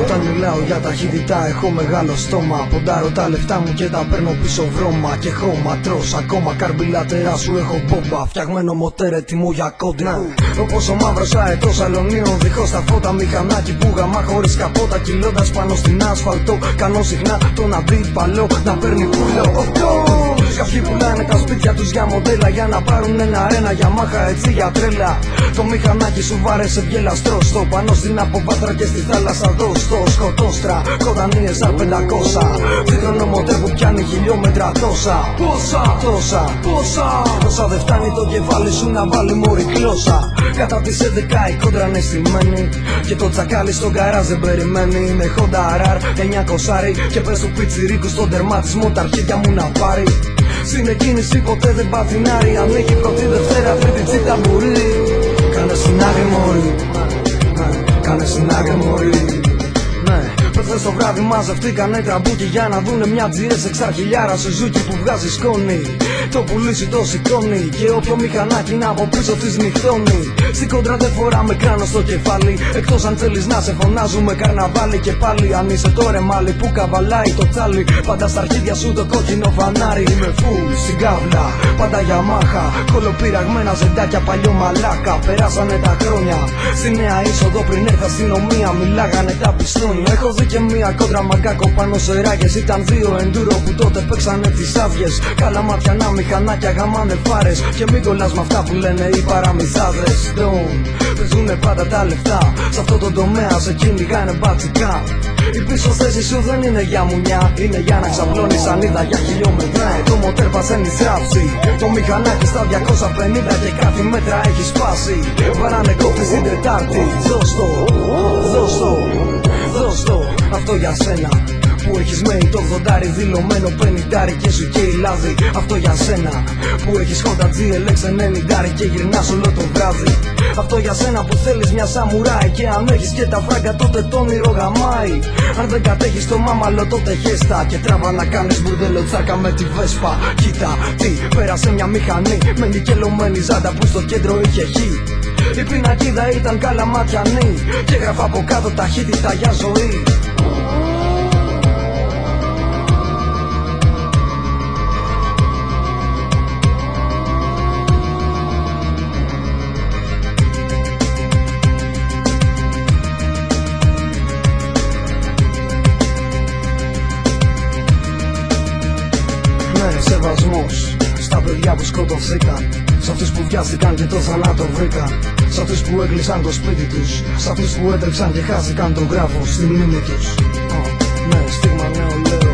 Όταν μιλάω για ταχύτητα έχω μεγάλο στόμα. Ποντάρω τα λεφτά μου και τα παίρνω πίσω βρώμα. Και χώμα τρως ακόμα καρμπιλατερά σου έχω μπόμπα. Φτιαγμένο μοτέρ έτοιμο για κόντρα. Όπως ο μαύρος αετός αλωνίων δίχως τα φώτα. Μηχανάκι που γαμά χωρίς καπότα. Κυλώντας πάνω στην άσφαλτο. Κάνω συχνά τον αντίπαλο να παίρνει πουλό. Κάποιοι πουλάνε τα σπίτια τους για μοντέλα. Για να πάρουν ένα αρένα για μάχα έτσι για τρέλα. Το μηχανάκι σου βάρεσε βγελαστρό. Στο πάνω στην αποβάθρα και στη θάλασσα δω. Στο σκοτόστρα κοντανή SR500. Δίχρονο μοντέλ που πιάνει χιλιόμετρα τόσα. Πόσα δεν φτάνει το κεφάλι σου να βάλει μωρή κλώσσα. Κατά τις 11 η κόντρα είναι στημένη. Και το τσακάλι στον καράζ δεν περιμένει. Είναι Honda RR 900 και πες του πιτσιρίκου στον τερματισμό τα αρχίδια μου να πάρει. Στην εκκίνηση ποτέ δεν πατινάρει. Αν έχει πρώτη Δευτέρα τρίτη τσίτα μπορεί. Κάνε στην άκρη μωρή. Κάνε στην άκρη μωρή. Προχθές το βράδυ μαζευτήκανε τραμπούκι για να δουνε μια GS εξαρχιλιάρα Σουζούκι που βγάζει σκόνη. Το πουλήσι το σηκώνει και όποιο μηχανάκι να από πίσω της νυχτώνει. Στην κόντρα δεν φοράμε κράνο στο κεφάλι. Εκτός αν θέλεις να σε φωνάζουμε καρναβάλι. Και πάλι αν είσαι το ρεμάλι που καβαλάει το τσάλι. Πάντα στα αρχίδια σου το κόκκινο φανάρι. Είμαι φουλ στην κάβλα, πάντα για μάχα. Κολοπειραγμένα ζεντάκια παλιό μαλάκα. Περάσανε τα χρόνια στη νέα είσοδο πριν έρθει αστυνομία. Μιλάγανε τα πιστόνια. Έχω δει και μία κόντρα μαγκάκο πάνω σε ράγες. Ήταν δύο εντούρο που τότε παίξανε τις άδειες. Καλά ματιανά μηχανάκια γαμάνε φάρες. Και μην κολλάς με αυτά που λένε οι παραμυθάδες. Παίζουνε πάντα τα λεφτά. Σ' αυτό το τομέα σε κυνηγάνε μπατσικά. Η πίσω θέση σου δεν είναι για μουνιά. Είναι για να ξαπλώνεις ανίδα για χιλιόμετρα. Το μοτέρ πασένει στράψη. Το μηχανάκι στα 250 και κάτι μέτρα έχει σπάσει. Βαράνε κόφτες την Τετάρτη. Δώσ' το, αυτό για σένα που έχεις μέει το 80 δηλωμένο 50 και σου καίει λάδι. Αυτό για σένα που έχεις Honda GLX 90 και γυρνάς όλο το βράδυ. Αυτό για σένα που θέλεις μια σαμουράι. Και αν έχεις και τα φράγκα τότε το όνειρο γαμάει. Αν δεν κατέχεις το μάμαλο τότε χέστα. Και τράβα να κάνεις μπουρδέλο τσάκα με τη Βέσπα. Κοίτα τι πέρασε μια μηχανή με νικελωμένη ζάντα που στο κέντρο είχε χ. Η πινακίδα ήταν καλαματιανή και έγραφα από κάτω ταχύτητα για ζωή. Σεβασμός στα παιδιά που σκοτωθήκαν. Σ' αυτούς που βιάστηκαν και το θανάτο βρήκαν. Σ' αυτούς που έκλεισαν το σπίτι τους. Σ' αυτούς που έτρεξαν και χάθηκαν τον γράφο στη μνήμη τους. Ναι, στίγμα νέο λέω.